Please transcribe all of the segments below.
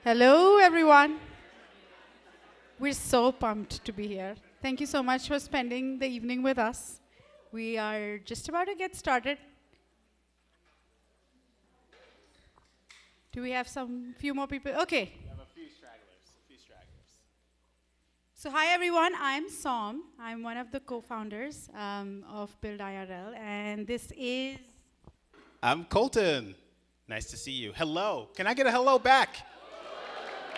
Hello, everyone. We're so pumped to be here. Thank you so much for spending the evening with us. We are just about to get started. Do we have some few more people? Okay. We have a few stragglers. So hi, everyone. I'm Som. I'm one of the co-founders of Build IRL, and this is. I'm Colton. Nice to see you. Hello. Can I get a hello back?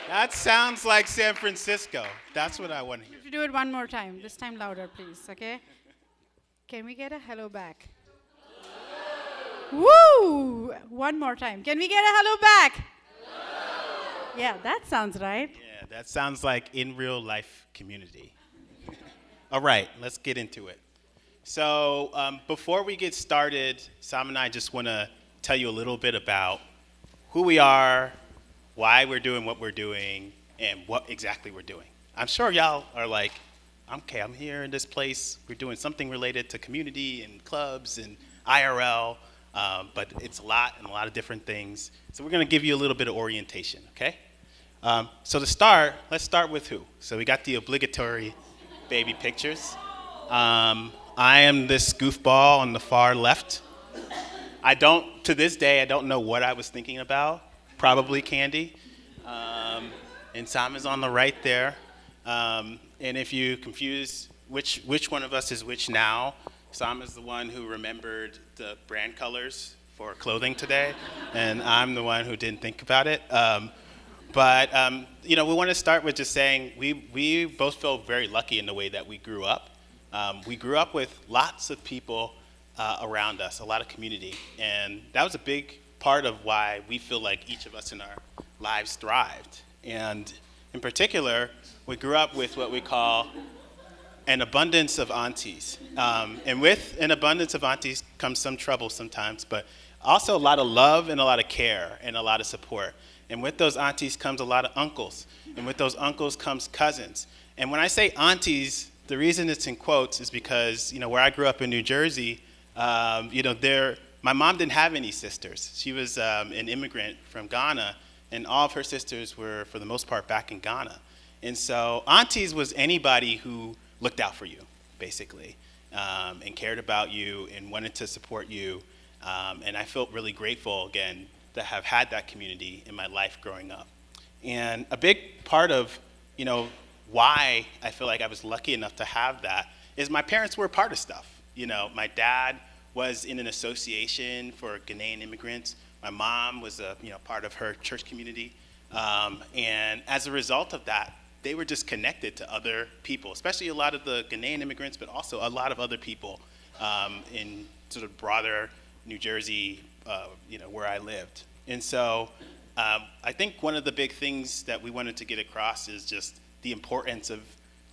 That sounds like San Francisco. That's what I want to You hear. have to do it one more time. This time louder, please. Okay. Can we get a hello back? Woo! One more time. Can we get a hello back? Yeah, that sounds right. Yeah, that sounds like in real life community. All right, let's get into it. So before we get started, Sam and I just want to tell you a little bit about who we are, why we're doing what we're doing, and what exactly we're doing. I'm sure y'all are like, okay, I'm here in this place. We're doing something related to community and clubs and IRL, but it's a lot and a lot of different things. So we're going to give you a little bit of orientation, okay? So to start, let's start with who. So we got the obligatory baby pictures. I am this goofball on the far left. To this day, I don't know what I was thinking about. Probably candy. And Sam is on the right there. And if you confuse which one of us is which now, Sam is the one who remembered the brand colors for clothing today, and I'm the one who didn't think about it. But we want to start with just saying we both feel very lucky in the way that we grew up. We grew up with lots of people around us, a lot of community, and that was a big part of why we feel like each of us in our lives thrived. And in particular, we grew up with what we call an abundance of aunties. And with an abundance of aunties comes some trouble sometimes, but also a lot of love and a lot of care and a lot of support. And with those aunties comes a lot of uncles. And with those uncles comes cousins. And when I say aunties, the reason it's in quotes is because, where I grew up in New Jersey, my mom didn't have any sisters. She was an immigrant from Ghana, and all of her sisters were, for the most part, back in Ghana. And so aunties was anybody who looked out for you, basically, and cared about you and wanted to support you. And I felt really grateful, again, to have had that community in my life growing up. And a big part of, why I feel like I was lucky enough to have that is my parents were a part of stuff. My dad was in an association for Ghanaian immigrants. My mom was a part of her church community. And as a result of that, they were just connected to other people, especially a lot of the Ghanaian immigrants, but also a lot of other people in sort of broader New Jersey, where I lived. And so I think one of the big things that we wanted to get across is just the importance of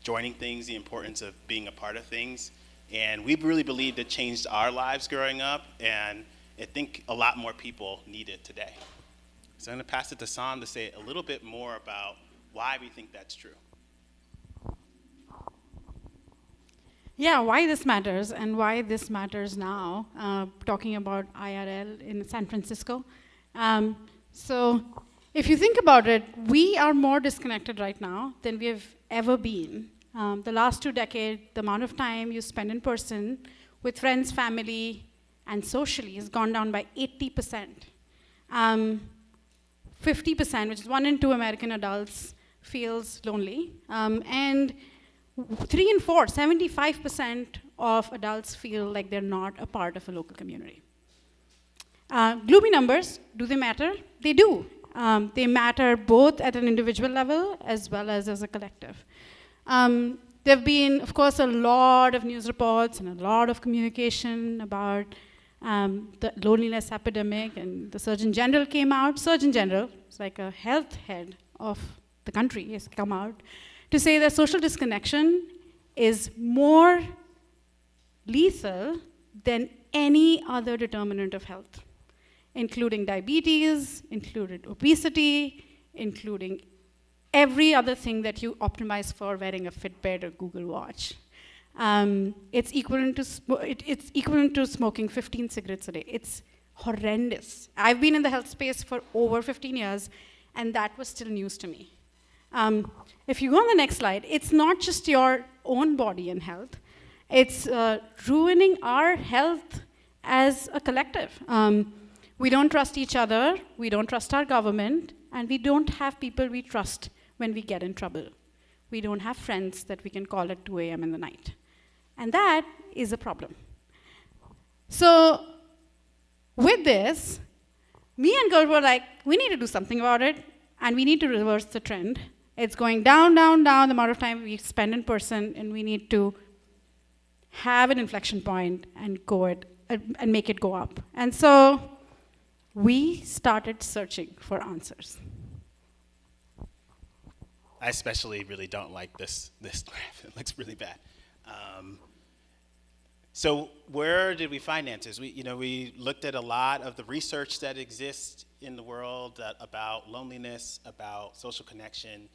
joining things, the importance of being a part of things. And we really believed it changed our lives growing up, and I think a lot more people need it today. So I'm going to pass it to Sam to say a little bit more about why we think that's true. Yeah, why this matters and why this matters now, talking about IRL in San Francisco. So if you think about it, we are more disconnected right now than we have ever been. The last 2 decades, the amount of time you spend in person with friends, family, and socially has gone down by 80%. 50%, which is 1 in 2 American adults, feels lonely. And 3 in 4, 75% of adults feel like they're not a part of a local community. Gloomy numbers, do they matter? They do. They matter both at an individual level as well as a collective. There have been, of course, a lot of news reports and a lot of communication about the loneliness epidemic, and the Surgeon General came out. Surgeon General, it's like a health head of the country, has come out to say that social disconnection is more lethal than any other determinant of health, including diabetes, including obesity, including every other thing that you optimize for wearing a Fitbit or Google Watch. It's equivalent to smoking 15 cigarettes a day. It's horrendous. I've been in the health space for over 15 years, And that was still news to me. If you go on the next slide, it's not just your own body and health, it's ruining our health as a collective. We don't trust each other, we don't trust our government, and we don't have people we trust when we get in trouble. We don't have friends that we can call at 2 a.m. in the night. And that is a problem. So with this, me and Gert were like, we need to do something about it, and we need to reverse the trend. It's going down, down, down, the amount of time we spend in person, and we need to have an inflection point and and make it go up. And so we started searching for answers. I especially really don't like this graph. It looks really bad. So where did we find answers? We looked at a lot of the research that exists in the world about loneliness, about social connection,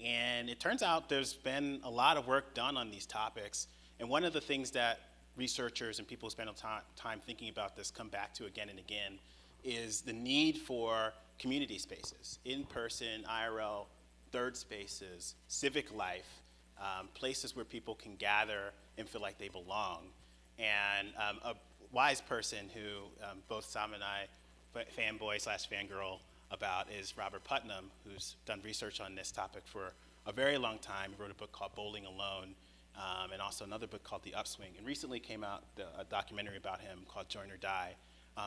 and it turns out there's been a lot of work done on these topics. And one of the things that researchers and people who spend time thinking about this come back to again and again is the need for community spaces, in-person, IRL, third spaces, civic life, places where people can gather and feel like they belong. And a wise person who both Sam and I fanboy/fangirl about is Robert Putnam, who's done research on this topic for a very long time. He wrote a book called Bowling Alone, and also another book called The Upswing. And recently came out a documentary about him called Join or Die.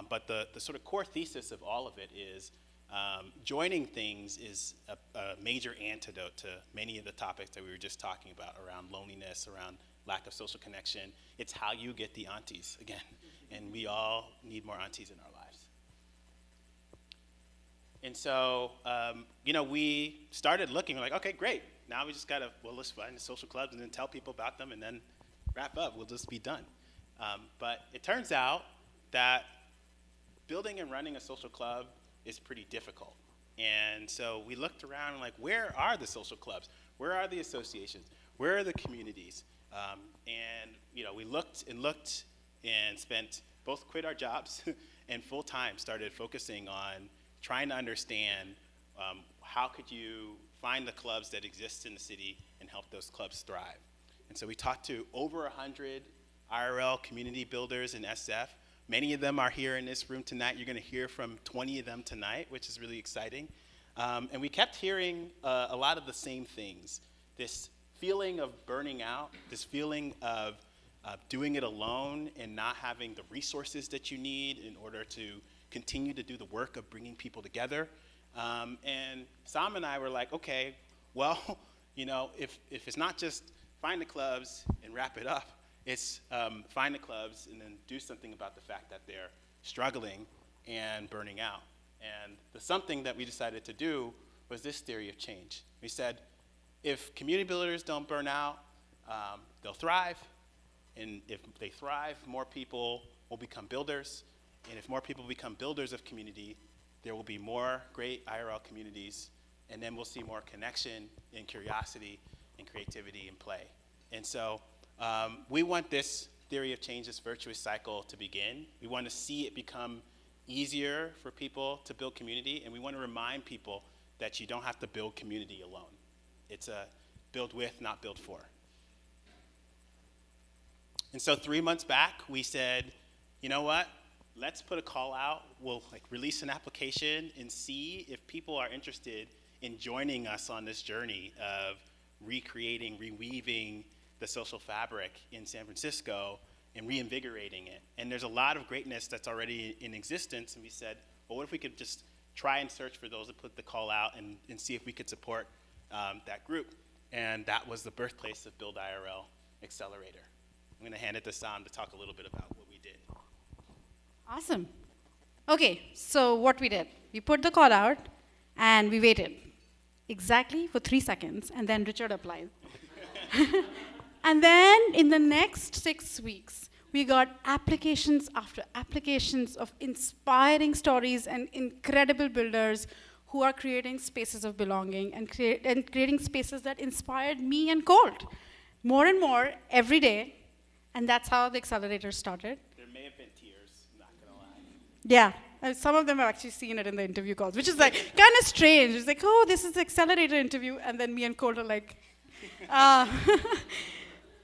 But the sort of core thesis of all of it is joining things is a major antidote to many of the topics that we were just talking about around loneliness, around lack of social connection. It's how you get the aunties again. And we all need more aunties in our lives. And so, we started looking, we're like, okay, great. Now we just let's find the social clubs and then tell people about them and then wrap up. We'll just be done. But it turns out that building and running a social club is pretty difficult. And so we looked around and where are the social clubs? Where are the associations? Where are the communities? We looked and both quit our jobs and full time started focusing on trying to understand how could you find the clubs that exist in the city and help those clubs thrive. And so we talked to over 100 IRL community builders in SF. Many of them are here in this room tonight. You're going to hear from 20 of them tonight, which is really exciting. And we kept hearing a lot of the same things. This feeling of burning out, this feeling of doing it alone and not having the resources that you need in order to continue to do the work of bringing people together. And Sam and I were like, okay, well, if it's not just find the clubs and wrap it up, it's find the clubs and then do something about the fact that they're struggling and burning out. And the something that we decided to do was this theory of change. We said, if community builders don't burn out, they'll thrive. And if they thrive, more people will become builders. And if more people become builders of community, there will be more great IRL communities. And then we'll see more connection and curiosity and creativity and play. And so we want this theory of change, this virtuous cycle, to begin. We want to see it become easier for people to build community, and we want to remind people that you don't have to build community alone. It's a build with, not build for. And so 3 months back, we said, you know what? Let's put a call out. We'll release an application and see if people are interested in joining us on this journey of recreating, reweaving the social fabric in San Francisco and reinvigorating it. And there's a lot of greatness that's already in existence, and we said, well, what if we could just try and search for those and put the call out and see if we could support that group. And that was the birthplace of Build IRL Accelerator. I'm going to hand it to Sam to talk a little bit about what we did. Awesome. Okay, so what we did, we put the call out and we waited exactly for 3 seconds, and then Richard applied. And then in the next 6 weeks, we got applications after applications of inspiring stories and incredible builders who are creating spaces of belonging and creating spaces that inspired me and Colt more and more every day. And that's how the accelerator started. There may have been tears, I'm not going to lie. Yeah, Some of them have actually seen it in the interview calls, which is like kind of strange. It's like, oh, this is the accelerator interview, and then me and Colt are like,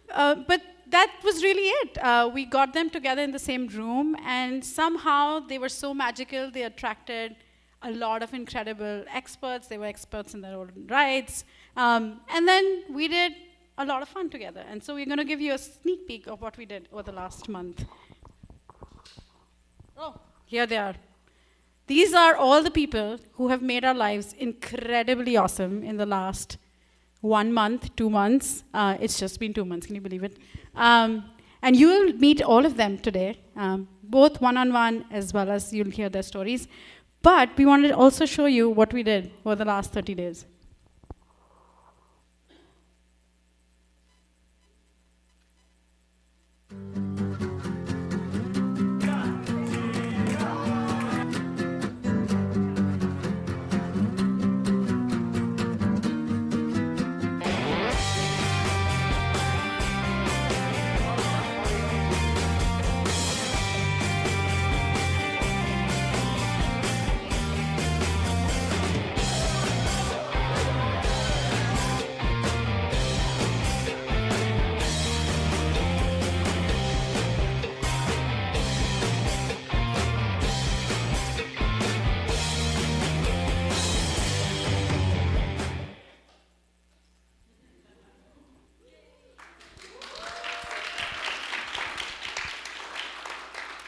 but that was really it. We got them together in the same room, and somehow they were so magical. They attracted a lot of incredible experts. They were experts in their own rights. And then we did a lot of fun together. And so we're going to give you a sneak peek of what we did over the last month. Oh, here they are. These are all the people who have made our lives incredibly awesome in the last 1 month, 2 months. It's just been 2 months, can you believe it? And you will meet all of them today, both one-on-one as well as you'll hear their stories. But we wanted to also show you what we did over the last 30 days.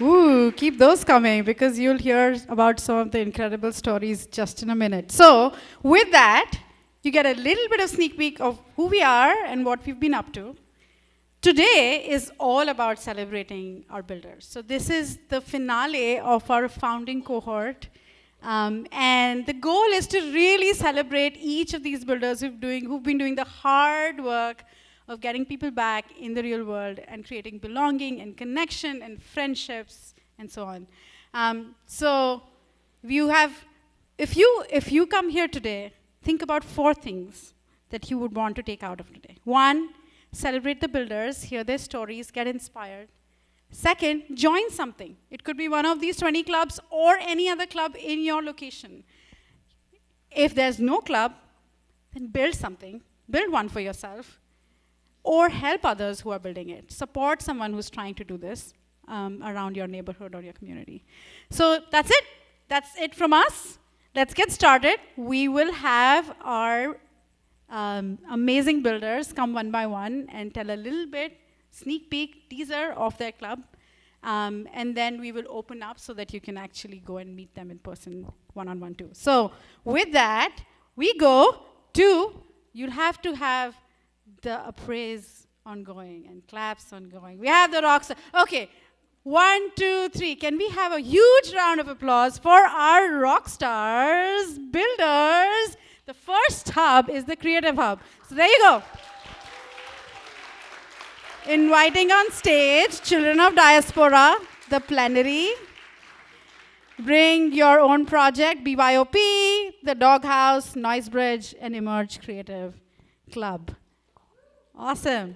Ooh, keep those coming because you'll hear about some of the incredible stories just in a minute. So, with that, you get a little bit of sneak peek of who we are and what we've been up to. Today is all about celebrating our builders. So, this is the finale of our founding cohort. And the goal is to really celebrate each of these builders who've been doing the hard work of getting people back in the real world and creating belonging and connection and friendships and so on. So if you come here today, think about 4 things that you would want to take out of today. 1, celebrate the builders, hear their stories, get inspired. 2nd, join something. It could be one of these 20 clubs or any other club in your location. If there's no club, then build something. Build one for yourself. Or help others who are building it. Support someone who's trying to do this around your neighborhood or your community. So that's it. That's it from us. Let's get started. We will have our amazing builders come one by one and tell a little bit, sneak peek, teaser of their club. And then we will open up so that you can actually go and meet them in person, one-on-one too. So with that, we go to, you'll have to have the appraise ongoing and claps ongoing. We have the rocks. Okay, 1, 2, 3. Can we have a huge round of applause for our rock stars, builders? The first hub is the Creative Hub. So there you go. Inviting on stage Children of Diaspora, the plenary. Bring your own project, BYOP, the Doghouse, Noise Bridge, and Emerge Creative Club. Awesome.